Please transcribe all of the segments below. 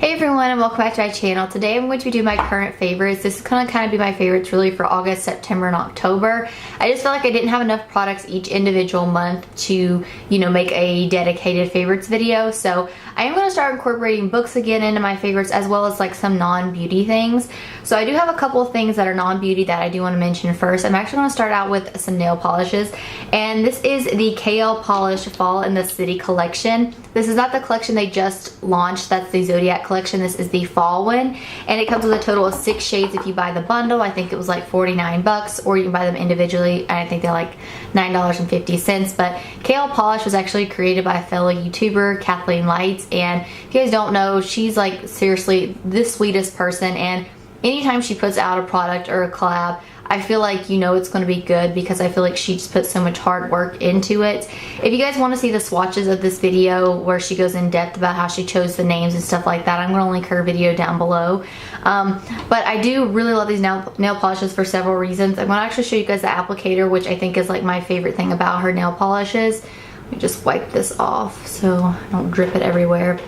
Hey everyone, and welcome back to my channel. Today I'm going to be doing my current favorites. This is going to kind of be my favorites really for August, September, and October. I just felt like I didn't have enough products each individual month to, make a dedicated favorites video. So I am going to start incorporating books again into my favorites, as well as like some non-beauty things. So I do have a couple of things that are non-beauty that I do want to mention first. I'm actually going to start out with some nail polishes. And this is the Kale Polish Fall in the City collection. This is not the collection they just launched. That's the Zodiac collection. This is the fall one, and it comes with a total of 6 shades if you buy the bundle. I think it was like 49 bucks, or you can buy them individually, and I think they're like $9.50. But Kale Polish was actually created by a fellow YouTuber, Kathleen Lights, and if you guys don't know, she's like seriously the sweetest person, and anytime she puts out a product or a collab, I feel like it's going to be good because I feel like she just put so much hard work into it. If you guys want to see the swatches of this video where she goes in depth about how she chose the names and stuff like that, I'm going to link her video down below. But I do really love these nail polishes for several reasons. I'm going to actually show you guys the applicator, which I think is like my favorite thing about her nail polishes. Let me just wipe this off so I don't drip it everywhere.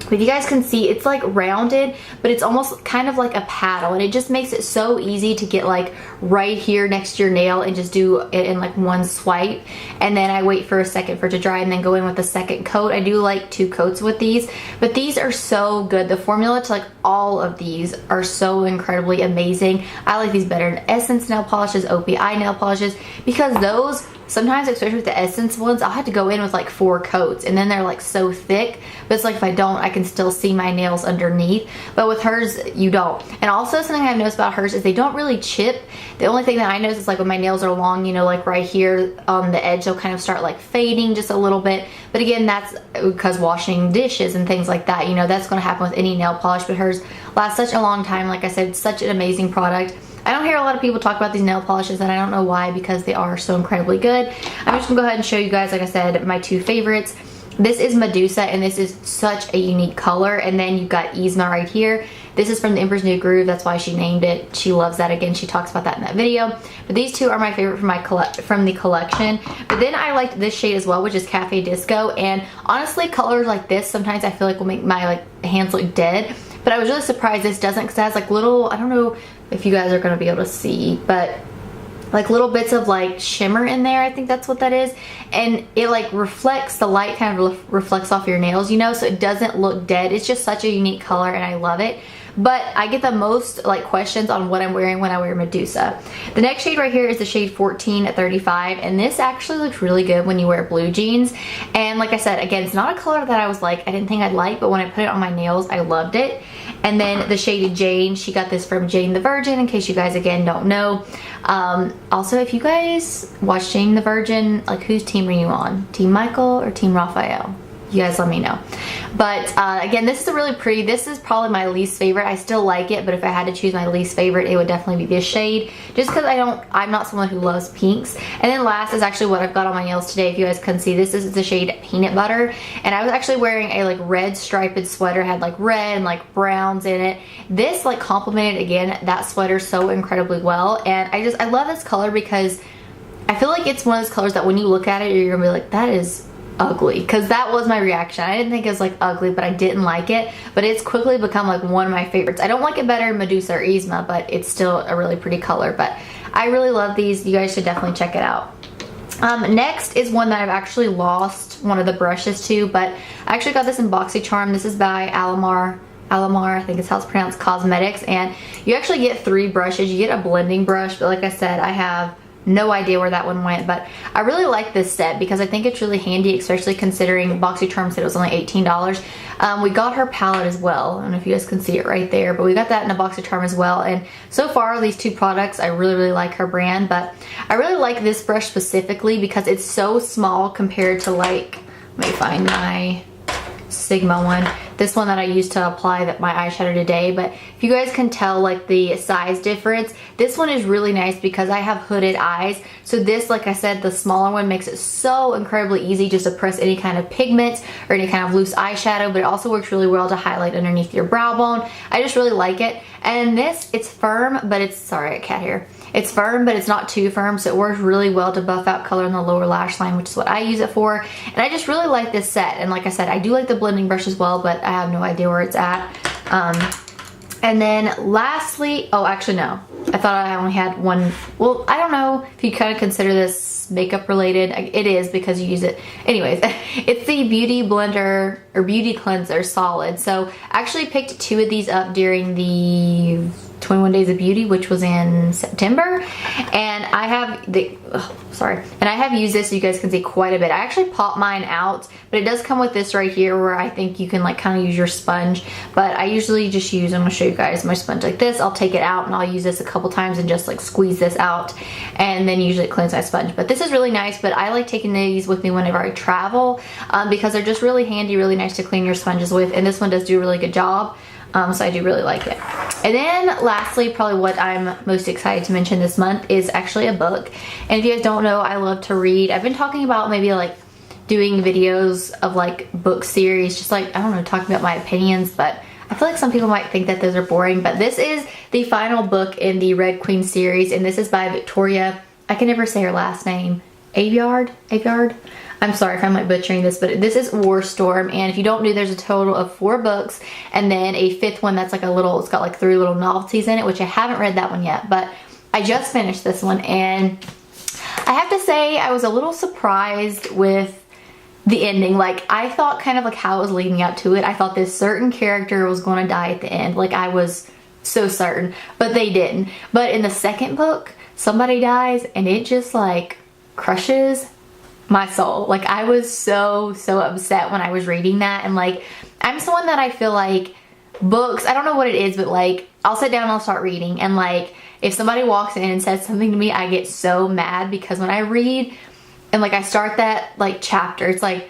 But you guys can see it's like rounded, but it's almost kind of like a paddle, and it just makes it so easy to get like right here next to your nail and just do it in like one swipe. And then I wait for a second for it to dry and then go in with a second coat. I do like 2 coats with these, but these are so good. The formula to like all of these are so incredibly amazing. I like these better than Essence nail polishes, OPI nail polishes, because those sometimes, especially with the Essence ones, I'll have to go in with like 4 coats, and then they're like so thick. But it's like if I don't, I can still see my nails underneath. But with hers, you don't. And also something I've noticed about hers is they don't really chip. The only thing that I notice is like when my nails are long, like right here on the edge, they'll kind of start like fading just a little bit. But again, that's because washing dishes and things like that, that's going to happen with any nail polish. But hers lasts such a long time. Like I said, such an amazing product. I don't hear a lot of people talk about these nail polishes, and I don't know why, because they are so incredibly good. I'm just gonna go ahead and show you guys, like I said, my 2 favorites. This is Medusa, and this is such a unique color. And then you've got Yzma right here. This is from the Emperor's New Groove. That's why she named it. She loves that. Again, she talks about that in that video. But these 2 are my favorite from the collection. But then I liked this shade as well, which is Cafe Disco. And honestly, colors like this sometimes I feel like will make my hands look dead. But I was really surprised this doesn't, because it has like little, I don't know if you guys are going to be able to see, but like little bits of like shimmer in there. I think that's what that is. And it like reflects, the light kind of reflects off your nails, so it doesn't look dead. It's just such a unique color, and I love it. But I get the most like questions on what I'm wearing when I wear Medusa. The next shade right here is the shade 14 at 35, and this actually looks really good when you wear blue jeans. And like I said, again, it's not a color that I was like, I didn't think I'd like, but when I put it on my nails, I loved it. And then the shade Jane, she got this from Jane the Virgin, in case you guys again don't know. Also, if you guys watch Jane the Virgin, like whose team are you on? Team Michael or Team Raphael? You guys let me know. But again, this is a really pretty, this is probably my least favorite. I still like it, but if I had to choose my least favorite, it would definitely be this shade, just because I'm not someone who loves pinks. And then last is actually what I've got on my nails today. If you guys can see, this is the shade Peanut Butter, and I was actually wearing a like red striped sweater, had like red and like browns in it. This like complemented again that sweater so incredibly well, and I love this color because I feel like it's one of those colors that when you look at it, you're gonna be like, that is ugly, because that was my reaction. I didn't think it was like ugly, but I didn't like it. But it's quickly become like one of my favorites. I don't like it better than Medusa or Yzma, but it's still a really pretty color. But I really love these. You guys should definitely check it out. Next is one that I've actually lost one of the brushes to, but I actually got this in BoxyCharm. This is by Alamar, I think it's how it's pronounced, Cosmetics. And you actually get 3 brushes. You get a blending brush, but like I said, I have no idea where that one went. But I really like this set because I think it's really handy, especially considering BoxyCharm said it was only $18. We got her palette as well. I don't know if you guys can see it right there, but we got that in a BoxyCharm as well. And so far, these 2 products, I really like her brand. But I really like this brush specifically because it's so small compared to like, let me find my Sigma one, this one that I used to apply my eyeshadow today. But if you guys can tell like the size difference, this one is really nice because I have hooded eyes. So this, like I said, the smaller one makes it so incredibly easy just to press any kind of pigment or any kind of loose eyeshadow, but it also works really well to highlight underneath your brow bone. I just really like it. And this, it's firm, but it's, sorry, cat hair. It's firm, but it's not too firm, so it works really well to buff out color in the lower lash line, which is what I use it for. And I just really like this set. And like I said, I do like the blending brush as well, but I have no idea where it's at. And then lastly, oh, actually no, I thought I only had one. Well, I don't know if you kind of consider this makeup related. It is because you use it. Anyways, it's the Beauty Blender or Beauty Cleanser Solid. So I actually picked 2 of these up during the 21 Days of Beauty, which was in September. And I have and I have used this so you guys can see quite a bit. I actually popped mine out, but it does come with this right here where I think you can like kind of use your sponge. But I usually just use, I'm gonna show you guys my sponge like this. I'll take it out and I'll use this a couple times and just like squeeze this out, and then usually it cleans my sponge. But this is really nice, but I like taking these with me whenever I travel because they're just really handy, really nice to clean your sponges with, and this one does do a really good job. So I do really like it. And then lastly, probably what I'm most excited to mention this month is actually a book. And if you guys don't know, I love to read. I've been talking about maybe like doing videos of like book series, just like, I don't know, talking about my opinions, but I feel like some people might think that those are boring. But this is the final book in the Red Queen series, and this is by Victoria. I can never say her last name. Aveyard? I'm sorry if I'm like butchering this, but this is War Storm, and if you don't know, there's a total of 4 books, and then a 5th one that's like a little, it's got like 3 little novelties in it, which I haven't read that one yet, but I just finished this one, and I have to say I was a little surprised with the ending. Like, I thought kind of like how it was leading up to it. I thought this certain character was going to die at the end. Like, I was so certain, but they didn't. But in the second book, somebody dies, and it just like crushes my soul. Like, I was so upset when I was reading that. And like, I'm someone that I feel like books, I don't know what it is, but like, I'll sit down and I'll start reading, and like, if somebody walks in and says something to me, I get so mad, because when I read and like I start that like chapter, it's like,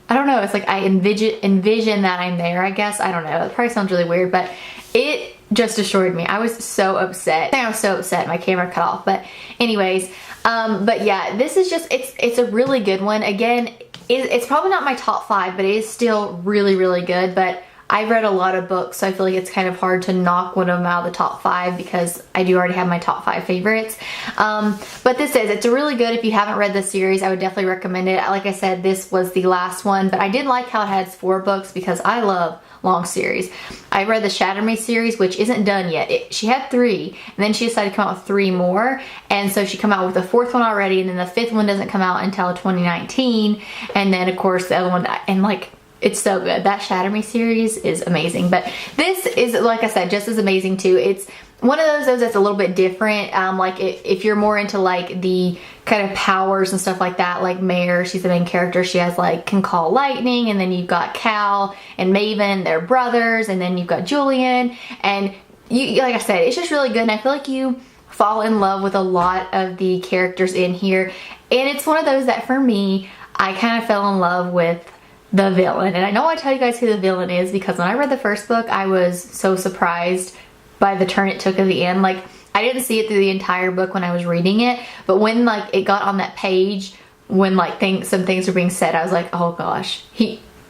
I don't know, it's like I envision that I'm there, I guess. I don't know, it probably sounds really weird, but it just destroyed me. I was so upset. I think I was so upset my camera cut off. But anyways, but yeah, this is just, it's a really good one. Again, it's probably not my top 5, but it is still really good. But I've read a lot of books, so I feel like it's kind of hard to knock one of them out of the top 5, because I do already have my top 5 favorites. But it's really good. If you haven't read this series, I would definitely recommend it. Like I said, this was the last one, but I did like how it has 4 books, because I love long series. I read the Shatter Me series, which isn't done yet. She had 3, and then she decided to come out with 3 more, and so she come out with the 4th one already, and then the 5th one doesn't come out until 2019, and then of course the other one, and like, it's so good. That Shatter Me series is amazing. But this is, like I said, just as amazing too. It's one of those that's a little bit different. Like if you're more into like the kind of powers and stuff like that, like Mare, she's the main character. She has like, can call lightning, and then you've got Cal and Maven, they're brothers, and then you've got Julian, and you, like I said, it's just really good. And I feel like you fall in love with a lot of the characters in here. And it's one of those that for me, I kind of fell in love with the villain. And I know I tell you guys who the villain is, because when I read the first book, I was so surprised by the turn it took at the end. Like, I didn't see it through the entire book when I was reading it, but when like it got on that page, when like some things were being said, I was like, oh gosh,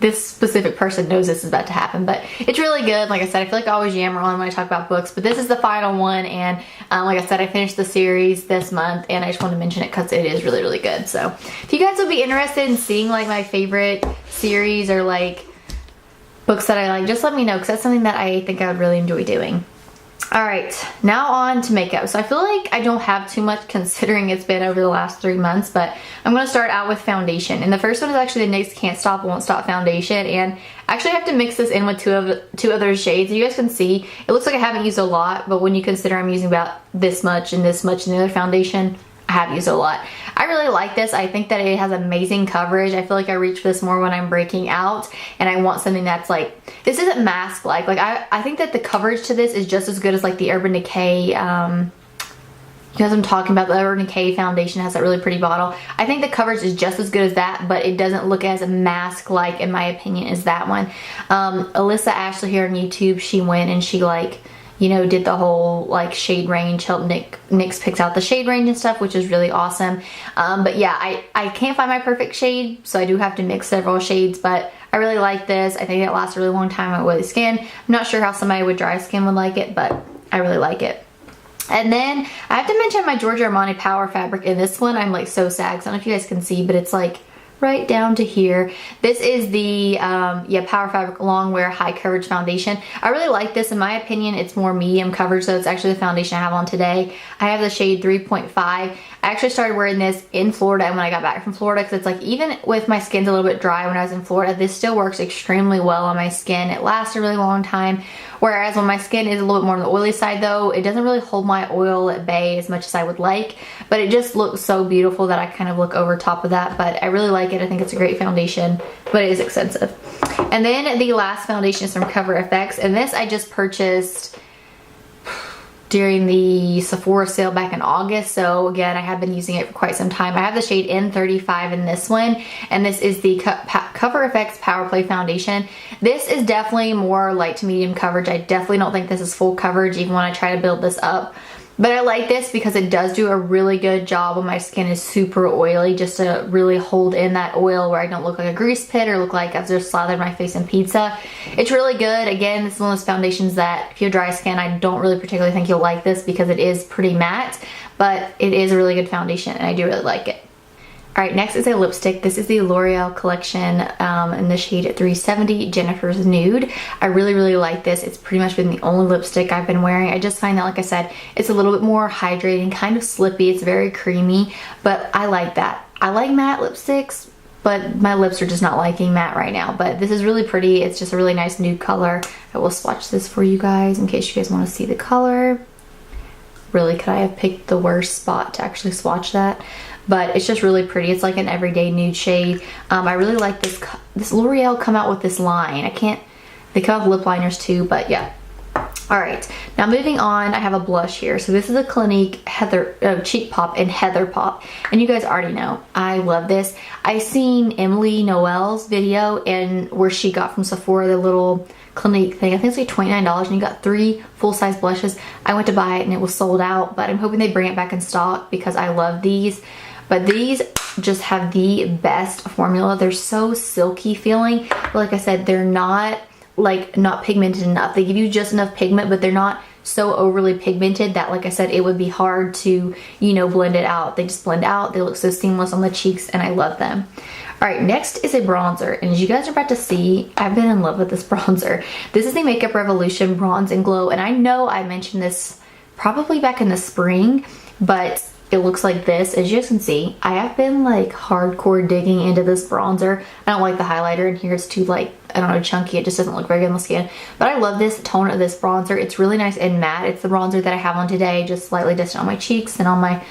this specific person knows this is about to happen. But it's really good. Like I said, I feel like I always yammer on when I talk about books, but this is the final one. And like I said, I finished the series this month, and I just wanted to mention it because it is really good. So if you guys would be interested in seeing like my favorite series or like books that I like, just let me know, because that's something that I think I would really enjoy doing. Alright, now on to makeup. So I feel like I don't have too much, considering it's been over the last 3 months, but I'm going to start out with foundation. And the first one is actually the NYX Can't Stop Won't Stop foundation, and actually I have to mix this in with two other shades. You guys can see, it looks like I haven't used a lot, but when you consider I'm using about this much and this much in the other foundation, I have used a lot. I really like this. I think that it has amazing coverage. I feel like I reach for this more when I'm breaking out, and I want something that's like, this isn't mask-like. Like, I think that the coverage to this is just as good as like the Urban Decay, because I'm talking about the Urban Decay foundation has that really pretty bottle. I think the coverage is just as good as that, but it doesn't look as mask-like, in my opinion, as that one. Alyssa Ashley here on YouTube, she went and she like, you know, did the whole like shade range, helped NYX picks out the shade range and stuff, which is really awesome. But yeah, I can't find my perfect shade, so I do have to mix several shades, but I really like this. I think it lasts a really long time on oily skin. I'm not sure how somebody with dry skin would like it, but I really like it. And then I have to mention my Giorgio Armani Power fabric. In this one, I'm like so sad, 'cause I don't know if you guys can see, but it's like right down to here. This is the Power Fabric Long Wear High Coverage Foundation. I really like this. In my opinion, it's more medium coverage, so it's actually the foundation I have on today. I have the shade 3.5. I actually started wearing this in Florida and when I got back from Florida, because it's like, even with my skin's a little bit dry when I was in Florida, this still works extremely well on my skin. It lasts a really long time. Whereas when my skin is a little bit more on the oily side though, it doesn't really hold my oil at bay as much as I would like, but it just looks so beautiful that I kind of look over top of that. But I really like it. I think it's a great foundation, but it is expensive. And then the last foundation is from Cover FX, and this I just purchased during the Sephora sale back in August. So again, I have been using it for quite some time. I have the shade N35 in this one, and this is the Cover FX Power Play Foundation. This is definitely more light to medium coverage. I definitely don't think this is full coverage even when I try to build this up. But I like this because it does do a really good job when my skin is super oily, just to really hold in that oil where I don't look like a grease pit or look like I've just slathered my face in pizza. It's really good. Again, this is one of those foundations that if you have dry skin, I don't really particularly think you'll like this because it is pretty matte, but it is a really good foundation and I do really like it. Alright, next is a lipstick. This is the L'Oreal collection in the shade 370, Jennifer's Nude. I really, really like this. It's pretty much been the only lipstick I've been wearing. I just find that, like I said, it's a little bit more hydrating, kind of slippy. It's very creamy, but I like that. I like matte lipsticks, but my lips are just not liking matte right now. But this is really pretty. It's just a really nice nude color. I will swatch this for you guys in case you guys want to see the color. Really, could I have picked the worst spot to actually swatch that? But it's just really pretty. It's like an everyday nude shade. I really like this L'Oreal come out with this line. They come out with lip liners too, but yeah. Alright, now moving on, I have a blush here. So this is a Clinique Cheek Pop in Heather Pop. And you guys already know, I love this. I seen Emily Noel's video and where she got from Sephora the little Clinique thing. I think it's like $29 and you got 3 full-size blushes. I went to buy it and it was sold out, but I'm hoping they bring it back in stock because I love these. But these just have the best formula. They're so silky feeling. But like I said, they're not pigmented enough. They give you just enough pigment, but they're not so overly pigmented that, like I said, it would be hard to, you know, blend it out. They just blend out. They look so seamless on the cheeks and I love them. Alright, next is a bronzer. And as you guys are about to see, I've been in love with this bronzer. This is the Makeup Revolution Bronze and Glow. And I know I mentioned this probably back in the spring, but it looks like this. As you guys can see, I have been like hardcore digging into this bronzer. I don't like the highlighter in here. It's too like, I don't know, chunky. It just doesn't look very good on the skin. But I love this tone of this bronzer. It's really nice and matte. It's the bronzer that I have on today, just slightly dusted on my cheeks and on my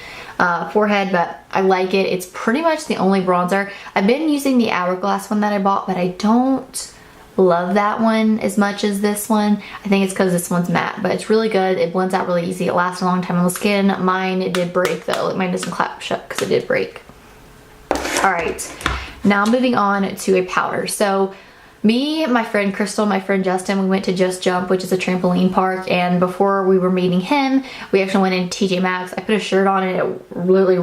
forehead, but I like it. It's pretty much the only bronzer. I've been using the Hourglass one that I bought, but I don't love that one as much as this one. I think it's because this one's matte, but it's really good. It blends out really easy. It lasts a long time on the skin. Mine did break though. Mine doesn't clap shut because it did break. Alright, now moving on to a powder. So me, my friend Crystal, my friend Justin, we went to Just Jump, which is a trampoline park, and before we were meeting him, we actually went into TJ Maxx. I put a shirt on and it literally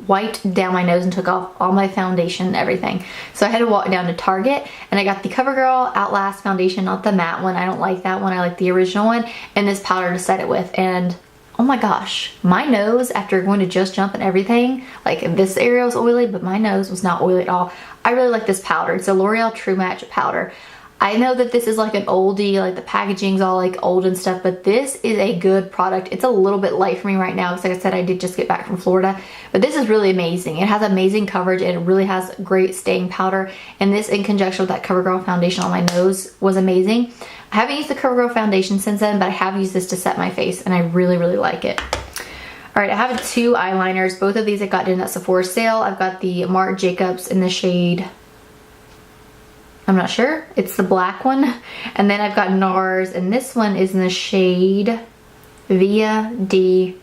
wiped down my nose and took off all my foundation and everything. So I had to walk down to Target and I got the CoverGirl Outlast foundation, not the matte one. I don't like that one. I like the original one, and this powder to set it with. And oh my gosh, my nose after going to Just Jump and everything, like this area was oily, but my nose was not oily at all. I really like this powder. It's a L'Oreal True Match powder. I know that this is like an oldie, like the packaging's all like old and stuff, but this is a good product. It's a little bit light for me right now because like I said, I did just get back from Florida, but this is really amazing. It has amazing coverage and it really has great staying powder, and this in conjunction with that CoverGirl foundation on my nose was amazing. I haven't used the CoverGirl foundation since then, but I have used this to set my face and I really, really like it. Alright, I have 2 eyeliners. Both of these I got in that Sephora sale. I've got the Marc Jacobs in the shade, I'm not sure, it's the black one. And then I've got NARS, and this one is in the shade Via di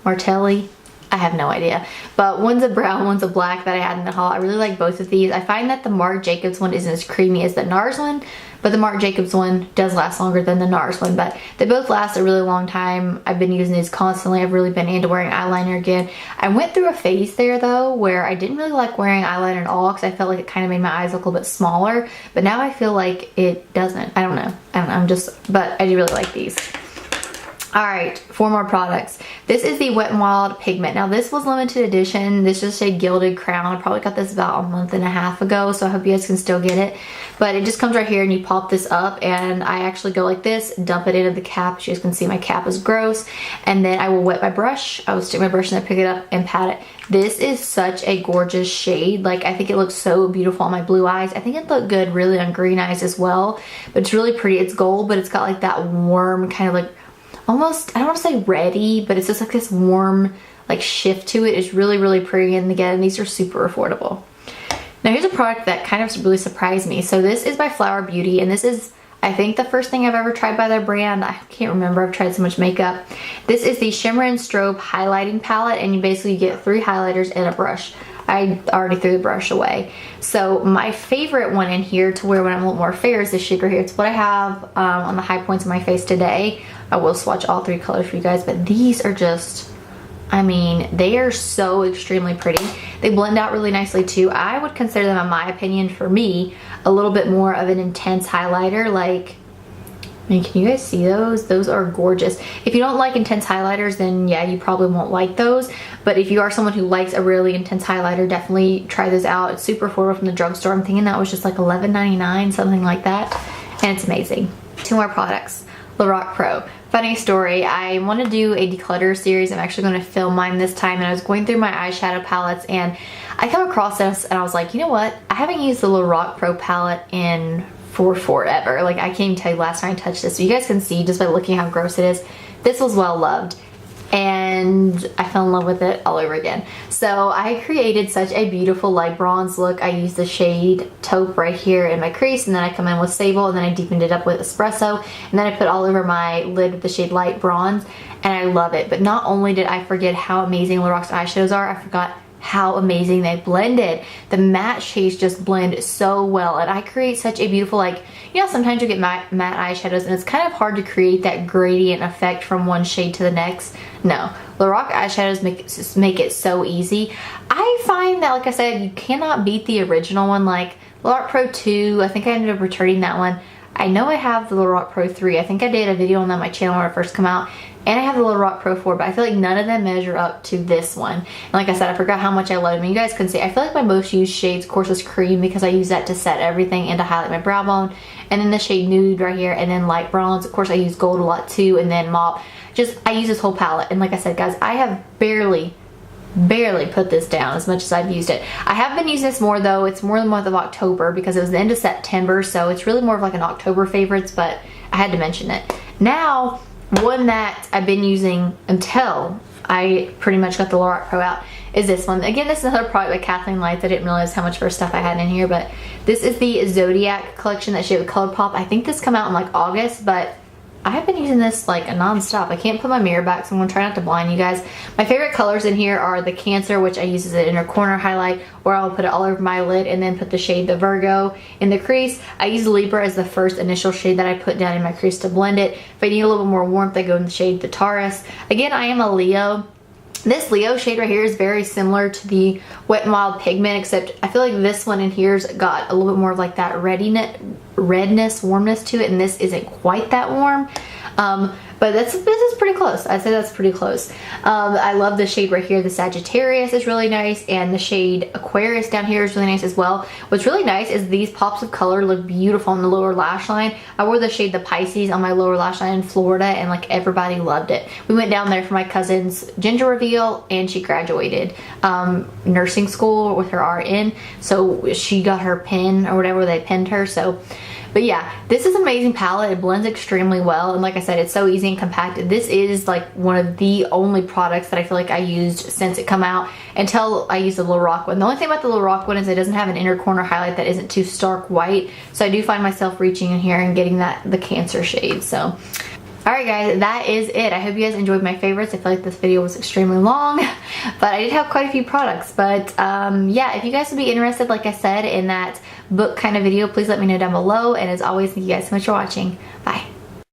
Martelli. I have no idea. But one's a brown, one's a black that I had in the haul. I really like both of these. I find that the Marc Jacobs one isn't as creamy as the NARS one, but the Marc Jacobs one does last longer than the NARS one. But they both last a really long time. I've been using these constantly. I've really been into wearing eyeliner again. I went through a phase there though where I didn't really like wearing eyeliner at all because I felt like it kind of made my eyes look a little bit smaller. But now I feel like it doesn't. I don't know. But I do really like these. Alright, 4 more products. This is the Wet n Wild Pigment. Now this was limited edition. This is a Gilded Crown. I probably got this about a month and a half ago, so I hope you guys can still get it. But it just comes right here and you pop this up, and I actually go like this, dump it into the cap. As you guys can see, my cap is gross. And then I will wet my brush. I will stick my brush and then pick it up and pat it. This is such a gorgeous shade. Like, I think it looks so beautiful on my blue eyes. I think it looked good really on green eyes as well. But it's really pretty. It's gold, but it's got like that warm kind of like almost, I don't want to say reddy, but it's just like this warm like shift to it. It's really, really pretty. And again, these are super affordable. Now here's a product that kind of really surprised me. So this is by Flower Beauty, and this is, I think, the first thing I've ever tried by their brand. I can't remember, I've tried so much makeup. This is the Shimmer and Strobe Highlighting Palette, and you basically get 3 highlighters and a brush. I already threw the brush away. So my favorite one in here, to where when I'm a little more fair, is this shade right here. It's what I have on the high points of my face today. I will swatch all 3 colors for you guys, but these are just, I mean, they are so extremely pretty. They blend out really nicely too. I would consider them, in my opinion, for me, a little bit more of an intense highlighter. Like, I mean, can you guys see those? Those are gorgeous. If you don't like intense highlighters, then yeah, you probably won't like those. But if you are someone who likes a really intense highlighter, definitely try this out. It's super affordable from the drugstore. I'm thinking that was just like $11.99, something like that. And it's amazing. 2 more products. Lorac Pro. Funny story, I want to do a declutter series. I'm actually going to film mine this time, and I was going through my eyeshadow palettes and I come across this and I was like, you know what? I haven't used the Lorac Pro palette for forever. Like, I can't even tell you last time I touched this. So you guys can see just by looking how gross it is. This was well loved, and I fell in love with it all over again. So I created such a beautiful light bronze look. I used the shade Taupe right here in my crease, and then I come in with Sable, and then I deepened it up with Espresso, and then I put all over my lid with the shade Light Bronze, and I love it. But not only did I forget how amazing Lorac's eyeshadows are, I forgot how amazing they blended. The matte shades just blend so well, and I create such a beautiful, like, you know, sometimes you get matte eyeshadows and it's kind of hard to create that gradient effect from one shade to the next. No, Lorac eyeshadows make it so easy. I find that, like I said, you cannot beat the original one. Like Lorac Pro 2, I think I ended up returning that one. I know I have the Lorac Pro 3. I think I did a video on that on my channel when it first came out. And I have the Lorac Pro 4, but I feel like none of them measure up to this one. And like I said, I forgot how much I love them. You guys can see, I feel like my most used shades, of course, is Cream, because I use that to set everything and to highlight my brow bone. And then the shade Nude right here, and then Light Bronze. Of course, I use Gold a lot too, and then Mauve. Just, I use this whole palette. And like I said, guys, I have barely put this down as much as I've used it. I have been using this more though. It's more the month of October because it was the end of September, so it's really more of like an October favorites, but I had to mention it. Now, one that I've been using until I pretty much got the Lorac Pro out is this one. Again, this is another product by Kathleen Lights. I didn't realize how much of her stuff I had in here, but this is the Zodiac collection that she had with ColourPop. I think this came out in like August, but I have been using this like a non-stop. I can't put my mirror back, so I'm gonna try not to blind you guys. My favorite colors in here are the Cancer, which I use as an inner corner highlight, or I'll put it all over my lid and then put the shade the Virgo in the crease. I use Libra as the first initial shade that I put down in my crease to blend it. If I need a little bit more warmth, I go in the shade the Taurus. Again, I am a Leo. This Leo shade right here is very similar to the Wet n Wild Pigment, except I feel like this one in here's got a little bit more of like that redness, warmness to it, and this isn't quite that warm. But this is pretty close. I'd say that's pretty close. I love the shade right here. The Sagittarius is really nice, and the shade Aquarius down here is really nice as well. What's really nice is these pops of color look beautiful on the lower lash line. I wore the shade the Pisces on my lower lash line in Florida, and like everybody loved it. We went down there for my cousin's ginger reveal, and she graduated nursing school with her RN, so she got her pin or whatever, they pinned her. So, but yeah, this is an amazing palette. It blends extremely well, and like I said, it's so easy and compact. This is like one of the only products that I feel like I used since it come out until I used the Lorac one. The only thing about the Lorac one is it doesn't have an inner corner highlight that isn't too stark white, so I do find myself reaching in here and getting the Cancer shade. So alright guys, that is it. I hope you guys enjoyed my favorites. I feel like this video was extremely long, but I did have quite a few products. But yeah, if you guys would be interested, like I said, in that book kind of video, please let me know down below. And as always, thank you guys so much for watching. Bye.